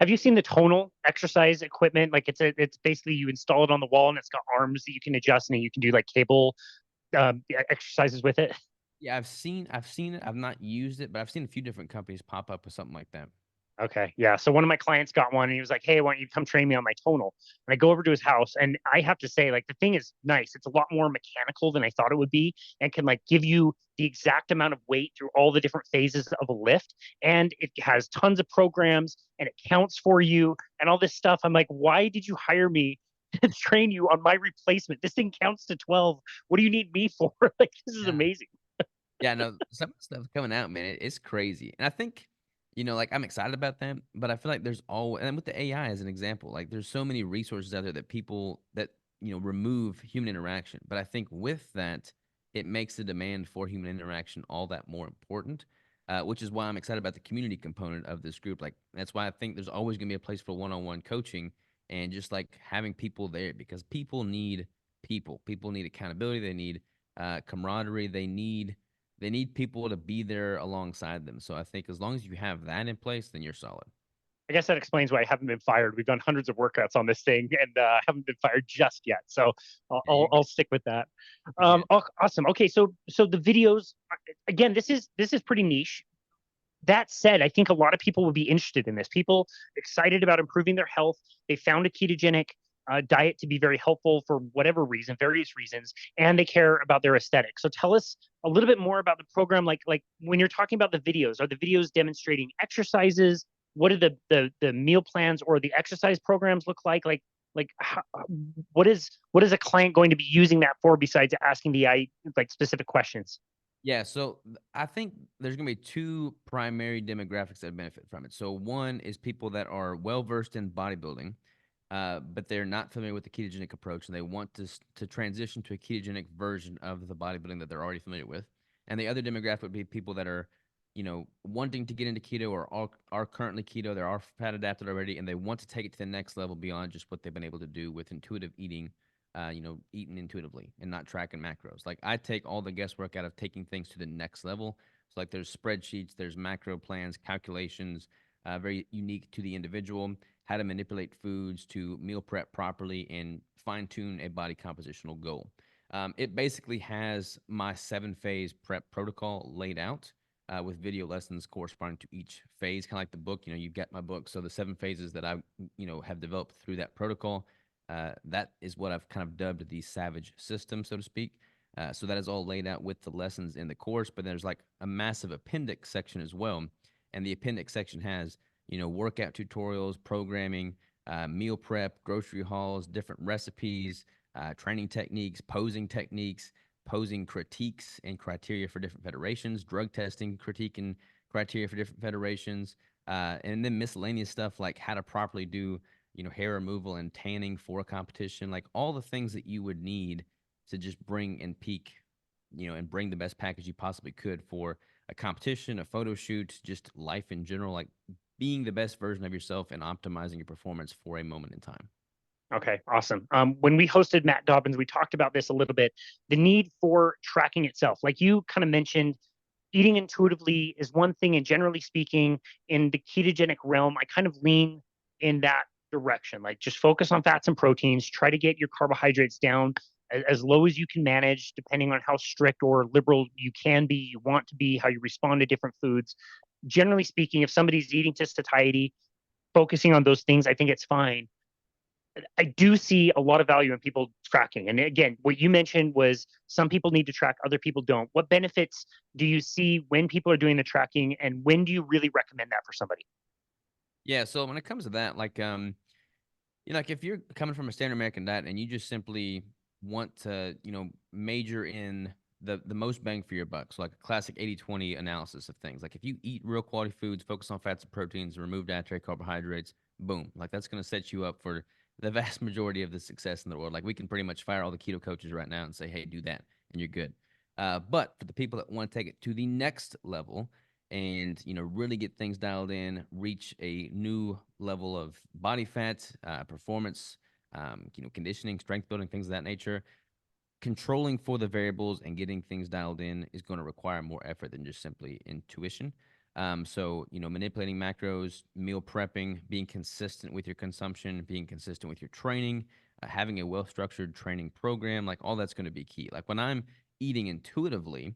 have you seen the tonal exercise equipment? Like it's basically you install it on the wall and it's got arms that you can adjust and you can do like cable exercises with it. Yeah, I've seen it. I've not used it, but I've seen a few different companies pop up with something like that. Okay, yeah. So one of my clients got one, and he was like, "Hey, why don't you come train me on my tonal?" And I go over to his house, and I have to say, like, the thing is nice. It's a lot more mechanical than I thought it would be, and can like give you the exact amount of weight through all the different phases of a lift. And it has tons of programs, and it counts for you, and all this stuff. I'm like, why did you hire me to train you on my replacement? This thing counts to 12. What do you need me for? Like, this is Yeah. amazing. Yeah, no, some of the stuff coming out, man, it's crazy. And I think, like I'm excited about that, but I feel like there's all and with the AI as an example, like there's so many resources out there that people that, remove human interaction. But I think with that, it makes the demand for human interaction all that more important. Which is why I'm excited about the community component of this group. Like that's why I think there's always gonna be a place for one-on-one coaching and just like having people there because people need people. People need accountability, they need camaraderie, they need people to be there alongside them. So I think as long as you have that in place, then you're solid. I guess that explains why I haven't been fired. We've done hundreds of workouts on this thing and haven't been fired just yet. So I'll, Yeah, I'll, I'll stick with that. you're good. Awesome. Okay, so the videos again. This is pretty niche. That said, I think a lot of people would be interested in this. People excited about improving their health. They found a ketogenic diet to be very helpful for whatever reason, various reasons, and they care about their aesthetic. So tell us a little bit more about the program. Like when you're talking about the videos, are the videos demonstrating exercises? What do the meal plans or the exercise programs look like? Like how, what is a client going to be using that for besides asking the like specific questions? Yeah, so I think there's going to be two primary demographics that benefit from it. So one is people that are well versed in bodybuilding, but they're not familiar with the ketogenic approach, and they want to transition to a ketogenic version of the bodybuilding that they're already familiar with. And the other demographic would be people that are, wanting to get into keto or are currently keto. They are fat adapted already, and they want to take it to the next level beyond just what they've been able to do with intuitive eating, eating intuitively and not tracking macros. Like I take all the guesswork out of taking things to the next level. So like there's spreadsheets, there's macro plans, calculations, very unique to the individual, how to manipulate foods to meal prep properly and fine tune a body compositional goal. It basically has my 7 phase prep protocol laid out. With video lessons corresponding to each phase, kind of like the book. You've got my book, so the 7 phases that I, have developed through that protocol, that is what I've kind of dubbed the Savage system, so to speak. So that is all laid out with the lessons in the course, but there's like a massive appendix section as well. And the appendix section has, workout tutorials, programming, meal prep, grocery hauls, different recipes, training techniques, posing critiques and criteria for different federations, drug testing critique and criteria for different federations, and then miscellaneous stuff like how to properly do hair removal and tanning for a competition, like all the things that you would need to just bring and peak, and bring the best package you possibly could for a competition, a photo shoot, just life in general, like being the best version of yourself and optimizing your performance for a moment in time. Okay, awesome. When we hosted Matt Dobbins, we talked about this a little bit. The need for tracking itself, like you kind of mentioned, eating intuitively is one thing, and generally speaking, in the ketogenic realm, I kind of lean in that direction. Like just focus on fats and proteins. Try to get your carbohydrates down as low as you can manage, depending on how strict or liberal you can be, you want to be, how you respond to different foods. Generally speaking, if somebody's eating to satiety, focusing on those things, I think it's fine. I do see a lot of value in people tracking. And again, what you mentioned was some people need to track, other people don't. What benefits do you see when people are doing the tracking, and when do you really recommend that for somebody? Yeah, so when it comes to that, like like if you're coming from a standard American diet and you just simply want to, major in the most bang for your buck, so like a classic 80-20 analysis of things. Like if you eat real quality foods, focus on fats and proteins, remove dietary carbohydrates, boom, like that's going to set you up for the vast majority of the success in the world. Like we can pretty much fire all the keto coaches right now and say, hey, do that, and you're good. But for the people that want to take it to the next level, and really get things dialed in, reach a new level of body fat, performance, conditioning, strength building, things of that nature. Controlling for the variables and getting things dialed in is going to require more effort than just simply intuition. So, manipulating macros, meal prepping, being consistent with your consumption, being consistent with your training, having a well structured training program, like all that's going to be key. Like when I'm eating intuitively,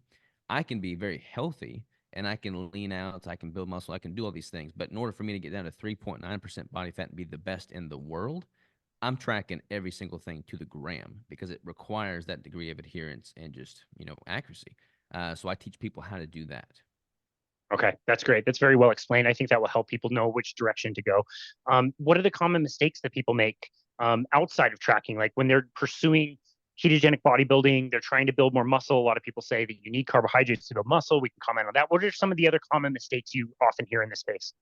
I can be very healthy and I can lean out, I can build muscle, I can do all these things. But in order for me to get down to 3.9% body fat and be the best in the world, I'm tracking every single thing to the gram because it requires that degree of adherence and just, accuracy. So I teach people how to do that. Okay, that's great. That's very well explained. I think that will help people know which direction to go. What are the common mistakes that people make outside of tracking? Like when they're pursuing ketogenic bodybuilding, they're trying to build more muscle. A lot of people say that you need carbohydrates to build muscle. We can comment on that. What are some of the other common mistakes you often hear in this space?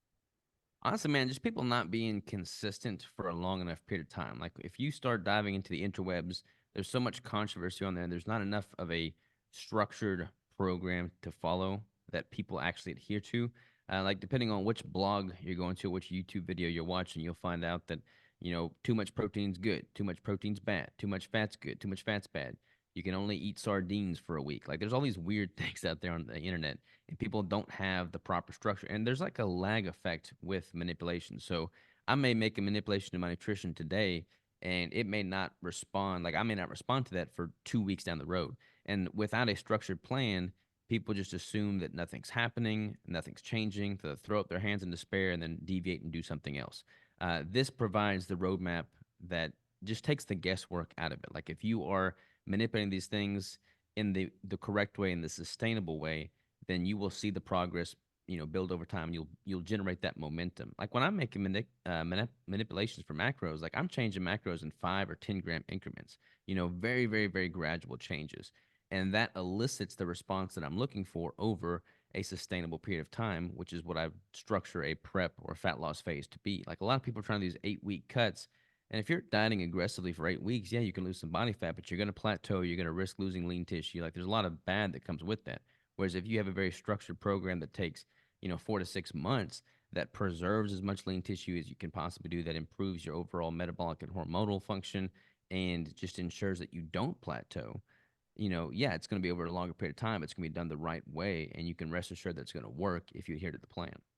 Honestly, man, just people not being consistent for a long enough period of time. Like if you start diving into the interwebs, there's so much controversy on there. There's not enough of a structured program to follow that people actually adhere to. Like depending on which blog you're going to, which YouTube video you're watching, you'll find out that too much protein's good, too much protein's bad, too much fat's good, too much fat's bad. You can only eat sardines for a week. Like there's all these weird things out there on the internet and people don't have the proper structure. And there's like a lag effect with manipulation. So I may make a manipulation to my nutrition today and it may not respond. Like I may not respond to that for 2 weeks down the road. And without a structured plan, people just assume that nothing's happening, nothing's changing, to throw up their hands in despair and then deviate and do something else. This provides the roadmap that just takes the guesswork out of it. Like if you are manipulating these things in the correct way, in the sustainable way, then you will see the progress, build over time. You'll generate that momentum. Like when I'm making manipulations for macros, like I'm changing macros in 5 or 10 gram increments. Very very very gradual changes, and that elicits the response that I'm looking for over a sustainable period of time, which is what I structure a prep or fat loss phase to be. Like a lot of people are trying to do these 8 week cuts. And if you're dieting aggressively for 8 weeks, yeah, you can lose some body fat, but you're going to plateau. You're going to risk losing lean tissue. Like there's a lot of bad that comes with that. Whereas if you have a very structured program that takes, 4 to 6 months, that preserves as much lean tissue as you can possibly do, that improves your overall metabolic and hormonal function, and just ensures that you don't plateau, yeah, it's going to be over a longer period of time. It's going to be done the right way, and you can rest assured that it's going to work if you adhere to the plan.